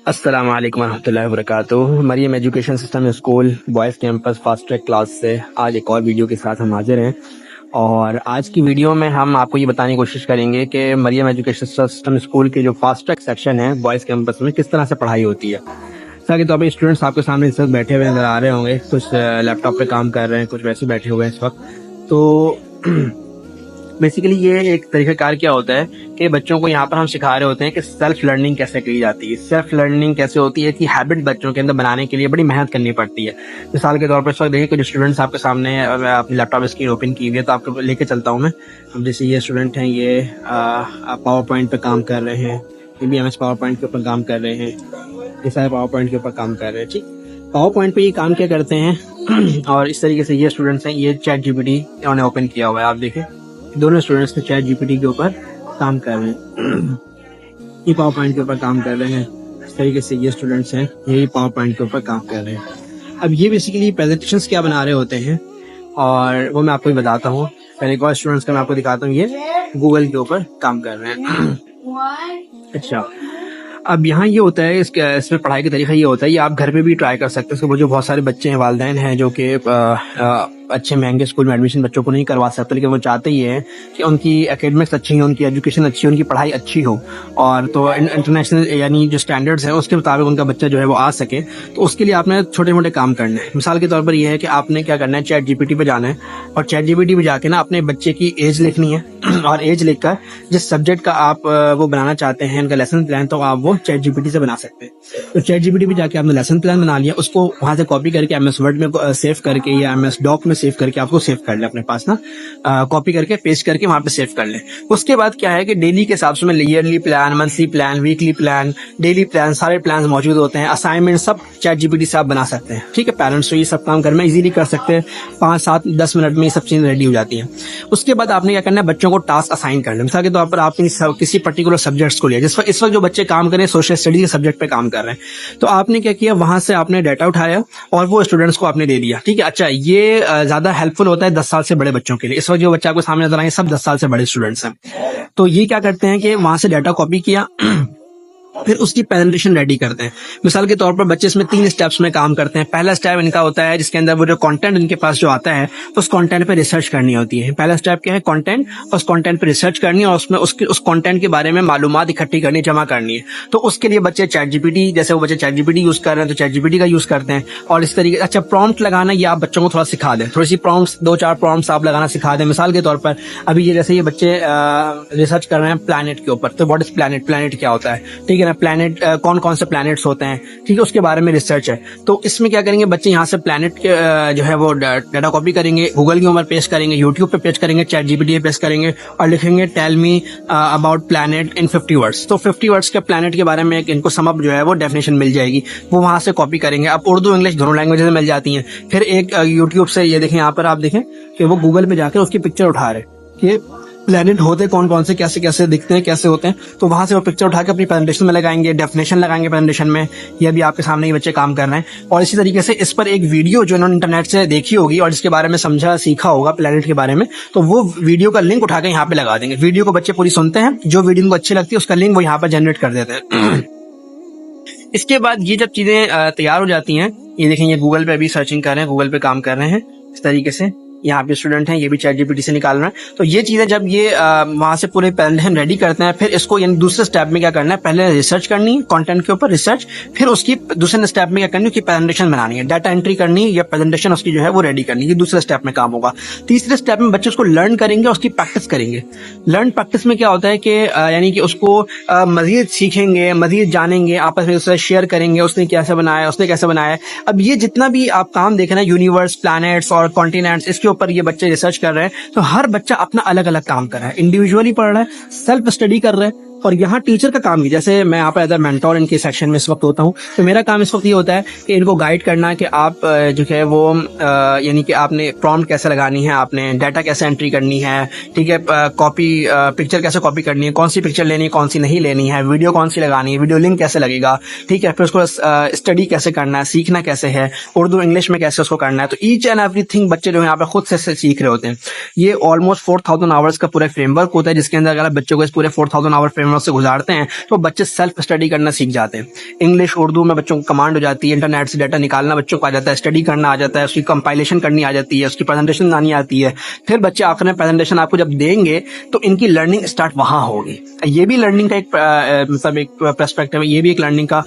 अस्सलाम वालेकुम रहमतुल्लाहि व बरकातुहू। Maryam education system school boys campus fast track class से आज एक और वीडियो के साथ हम हाजिर हैं। और आज की वीडियो में हम आपको ये बताने की कोशिश करेंगे कि मरियम एजुकेशन सिस्टम स्कूल के जो फास्ट ट्रैक सेक्शन है बॉयज़ कैंपस में किस तरह से पढ़ाई होती है। ताकि तो अभी स्टूडेंट्स आपके सामने इस वक्त बैठे हुए नज़र आ रहे होंगे, कुछ लैपटॉप पे काम कर रहे हैं, कुछ वैसे बैठे हुए हैं इस वक्त। तो बेसिकली ये एक तरीक़ाकार क्या होता है कि बच्चों को यहाँ पर हम सिखा रहे होते हैं कि सेल्फ लर्निंग कैसे की जाती है। सेल्फ लर्निंग कैसे होती है कि हैबिट बच्चों के अंदर बनाने के लिए बड़ी मेहनत करनी पड़ती है। मिसाल के तौर पर इस वक्त देखिए कुछ स्टूडेंट्स आपके सामने हैं और मैं अपनी लैपटॉप स्क्रीन ओपन की हुई है तो आपको लेके चलता हूँ मैं। अब जैसे ये स्टूडेंट हैं, ये पावर पॉइंट पर काम कर रहे हैं, ये भी MS पावर पॉइंट के ऊपर काम कर रहे हैं, ये सारे पावर पॉइंट के ऊपर काम कर रहे हैं। ठीक, पावर पॉइंट पे ये काम क्या करते हैं और इस तरीके से ये स्टूडेंट्स हैं, ये चैट GPT इन्होंने ओपन किया हुआ है। आप देखें दोनों स्टूडेंट्स ने चैट GPT के ऊपर काम कर रहे हैं, ये पावर पॉइंट के ऊपर काम कर रहे हैं। इस तरीके से ये स्टूडेंट्स हैं, यही पावर पॉइंट के ऊपर काम कर रहे हैं। अब ये बेसिकली प्रेजेंटेशंस क्या बना रहे होते हैं और वो मैं आपको बताता हूँ। पहले एक और स्टूडेंट्स का मैं आपको दिखाता हूँ, ये गूगल के ऊपर काम कर रहे हैं। अच्छा, अब यहाँ ये होता है इसमें पढ़ाई का तरीका ये होता है, ये आप घर पे भी ट्राई कर सकते हैं। वो जो बहुत सारे बच्चे हैं, वालिदैन हैं जो कि अच्छे महंगे स्कूल में एडमिशन बच्चों को नहीं करवा सकते, लेकिन वो चाहते ही हैं कि उनकी एकेडमिक्स अच्छी हो, उनकी एजुकेशन अच्छी हो, उनकी पढ़ाई अच्छी हो और तो इंटरनेशनल यानी जो स्टैंडर्ड्स हैं उसके मुताबिक उनका बच्चा जो है वो आ सके। तो उसके लिए आपने छोटे मोटे काम करने हैं। मिसाल के तौर पर यह है कि आपने क्या करना है, चैट GPT पे जाना है और चैट GPT पे जाके ना अपने बच्चे की एज लिखनी है और एज लिखकर जिस सब्जेक्ट का आप वो बनाना चाहते हैं उनका लेसन प्लान, तो आप वो चैट GPT से बना सकते हैं। तो चैट GPT पे जाके आपने लेसन प्लान बना लिया, उसको वहां से कॉपी करके MS वर्ड में सेव करके या MS डॉक में सेव करके आपको सेव कर ले अपने पास ना, कॉपी करके पेस्ट करके वहां पे सेव कर ले। उसके बाद क्या है कि डेली के हिसाब से में yearly plan, monthly plan, weekly plan, daily plan, सारे प्लान मौजूद होते हैं। असाइनमेंट सब चैट GPT से आप बना सकते हैं। ठीक है, पेरेंट्स तो ये सब काम घर में इजीली कर सकते हैं, 5, 7, 10 मिनट में ये सब चीजें रेडी हो जाती हैं। उसके बाद आपने क्या करना है, बच्चों को टास्क असाइन करना है। मिसाल के तौर पर आपने किसी पर्टिकुलर सब्जेक्ट्स को लिया, इस वक्त जो बच्चे काम कर रहे हैं सोशल स्टडीज के सब्जेक्ट पे काम कर रहे हैं, तो आपने क्या किया, वहां से आपने डाटा उठाया और वो स्टूडेंट्स को आपने दे दिया। ठीक है, अच्छा ये ज्यादा हेल्पफुल होता है 10 साल से बड़े बच्चों के लिए। इस वक्त जो बच्चा आपको सामने नजर आए सब 10 साल से बड़े स्टूडेंट्स हैं। तो ये क्या करते हैं कि वहां से डाटा कॉपी किया फिर उसकी प्रेजेंटेशन रेडी करते हैं। मिसाल के तौर पर बच्चे इसमें 3 स्टेप्स में काम करते हैं। पहला स्टेप इनका होता है जिसके अंदर वो जो कंटेंट इनके पास जो आता है उस कंटेंट पे रिसर्च करनी होती है। पहला स्टेप क्या है, कंटेंट, उस कंटेंट पे रिसर्च करनी है और उसमें उस कंटेंट के बारे में मालूमात इकट्ठी करनी, जमा करनी है। तो उसके लिए बच्चे चैट GPT, जैसे वो बच्चे चैट GPT यूज कर रहे हैं तो चैट GPT का यूज करते हैं। और इस तरीके अच्छा प्रॉम्प्ट लगाना ये आप बच्चों को थोड़ा सिखा दें, थोड़ी सी प्रॉम्प्ट्स 2-4 प्रॉम्प्ट्स आप लगाना सिखा दें। मिसाल के तौर पर अभी ये जैसे ये बच्चे रिसर्च कर रहे हैं प्लैनेट के ऊपर, तो व्हाट इज प्लैनेट, प्लैनेट क्या होता है, ठीक है ना, प्लैनेट कौन कौन से प्लैनेट्स होते हैं, ठीक है, उसके बारे में रिसर्च है। तो इसमें क्या करेंगे बच्चे, यहाँ से प्लैनेट के जो है वो डाटा कॉपी करेंगे, गूगल के ऊपर पेस्ट करेंगे, यूट्यूब पे पेस्ट करेंगे, चैट GPT पे पेस्ट करेंगे और लिखेंगे tell me about planet in 50 words. तो 50 वर्ड्स के प्लैनेट के बारे में एक इनको समअप जो है वो डेफिनेशन मिल जाएगी, वो वहां से कॉपी करेंगे। अब उर्दू इंग्लिश दोनों लैंग्वेजेस मिल जाती हैं। फिर एक यूट्यूब से ये देखें, यहाँ पर आप देखें कि वो गूगल पे जाकर उसकी पिक्चर उठा रहे कि प्लैनेट होते कौन कौन से, कैसे कैसे दिखते हैं, कैसे होते हैं। तो वहां से वो पिक्चर उठा के अपनी प्रेजेंटेशन में लगाएंगे, डेफिनेशन लगाएंगे प्रेजेंटेशन में। ये भी आपके सामने ये बच्चे काम कर रहे हैं। और इसी तरीके से इस पर एक वीडियो जो इन्होंने इंटरनेट से देखी होगी और इसके बारे में समझा सीखा होगा प्लैनेट के बारे में, तो वो वीडियो का लिंक उठा के यहाँ पे लगा देंगे। वीडियो को बच्चे पूरी सुनते हैं, जो वीडियो उनको अच्छी लगती है उसका लिंक वो यहाँ पर जनरेट कर देते हैं। इसके बाद ये जब चीजें तैयार हो जाती हैं, ये देखें ये गूगल पे अभी सर्चिंग कर रहे हैं, गूगल पे काम कर रहे हैं। इस तरीके से यहाँ पे स्टूडेंट हैं, ये भी चैट GPT से निकाल रहे हैं। तो ये चीजें जब ये वहां से पूरे प्रेजेंटेशन रेडी करते हैं, फिर इसको यानी दूसरे स्टेप में क्या करना है, पहले रिसर्च करनी है कंटेंट के ऊपर रिसर्च, फिर उसकी दूसरे स्टेप में क्या करनी है कि प्रेजेंटेशन बनानी है, डाटा एंट्री करनी है या प्रेजेंटेशन उसकी जो है वो रेडी करनी है। ये दूसरे स्टेप में काम होगा। तीसरे स्टेप में बच्चे उसको लर्न करेंगे, उसकी प्रैक्टिस करेंगे। लर्न प्रैक्टिस में क्या होता है कि यानी कि उसको मजीद सीखेंगे, मजीद जानेंगे, आपस में उससे शेयर करेंगे, उसने कैसे बनाया, उसने कैसे बनाया। अब ये जितना भी आप काम देख रहे हैं, यूनिवर्स, प्लैनेट्स और कॉन्टिनेंट्स, इसके ऊपर ये बच्चे रिसर्च कर रहे हैं। तो हर बच्चा अपना अलग अलग काम कर रहा है, इंडिविजुअली पढ़ रहा है, सेल्फ स्टडी कर रहा है। और यहाँ टीचर का काम ही, जैसे मैं यहाँ पर एज अ मेंटोर इनके सेक्शन में इस वक्त होता हूँ, तो मेरा काम इस वक्त ये होता है कि इनको गाइड करना कि आप जो है वो यानी कि आपने प्रॉम्प्ट कैसे लगानी है, आपने डाटा कैसे एंट्री करनी है, ठीक है, कॉपी पिक्चर कैसे कॉपी करनी है, कौन सी पिक्चर लेनी है, कौन सी नहीं लेनी है, वीडियो कौन सी लगानी है, वीडियो लिंक कैसे लगेगा, ठीक है, फिर उसको स्टडी कैसे करना है, सीखना कैसे है, उर्दू इंग्लिश में कैसे उसको करना है। तो ईच एंड एवरीथिंग बच्चे जो यहाँ पे खुद से सीख रहे होते हैं। ये ऑलमोस्ट 4000 आवर्स का पूरा फ्रेमवर्क होता है, जिसके अंदर अगर बच्चों को इस पूरे 4000 आवर फ्रेमवर्क में उससे गुजारते हैं तो बच्चे सेल्फ स्टडी करना सीख जाते हैं। इंग्लिश उर्दू में बच्चों को कमांड हो जाती है, इंटरनेट से डाटा निकालना बच्चों को आ जाता है, स्टडी करना आ जाता है, उसकी कंपाइलेशन करनी आ जाती है, उसकी प्रेजेंटेशन आनी आती है। फिर बच्चे आखिर में प्रेजेंटेशन आपको जब देंगे तो इनकी लर्निंग स्टार्ट वहां होगी। ये भी लर्निंग का एक मतलब एक पर्सपेक्टिव है, ये भी एक लर्निंग का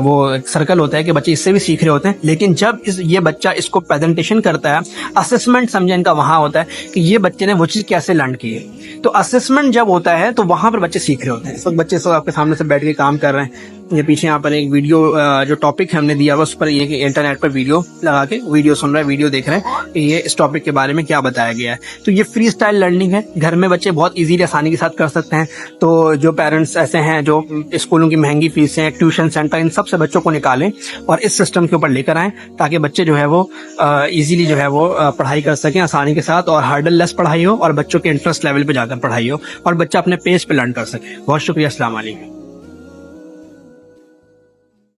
वो सर्कल होता है कि बच्चे इससे भी सीख रहे होते हैं। लेकिन जब ये बच्चा इसको प्रेजेंटेशन करता है, असेसमेंट समझे इनका वहां होता है कि ये बच्चे ने वो चीज कैसे लर्न की है। तो असेसमेंट जब होता है तो वहां पर बच्चे सीख रहे होते हैं। इस वक्त बच्चे सब आपके सामने से बैठ के काम कर रहे हैं। ये पीछे यहाँ पर एक वीडियो जो टॉपिक हमने दिया हुआ उस पर ये इंटरनेट पर वीडियो लगा के वीडियो सुन रहे हैं, वीडियो देख रहे हैं कि ये इस टॉपिक के बारे में क्या बताया गया है। तो ये फ्री स्टाइल लर्निंग है, घर में बच्चे बहुत इजीली आसानी के साथ कर सकते हैं। तो जो पेरेंट्स ऐसे हैं जो स्कूलों की महंगी फीसें, ट्यूशन सेंटर, इन सब से बच्चों को निकालें और इस सिस्टम के ऊपर लेकर आएं ताकि बच्चे जो है वो इजीली जो है वो पढ़ाई कर सकें आसानी के साथ, और हार्डल लेस पढ़ाई हो और बच्चों के इंटरेस्ट लेवल पे जाकर पढ़ाई हो और बच्चा अपने पेस पे लर्न कर सके। बहुत शुक्रिया। अस्सलाम वालेकुम।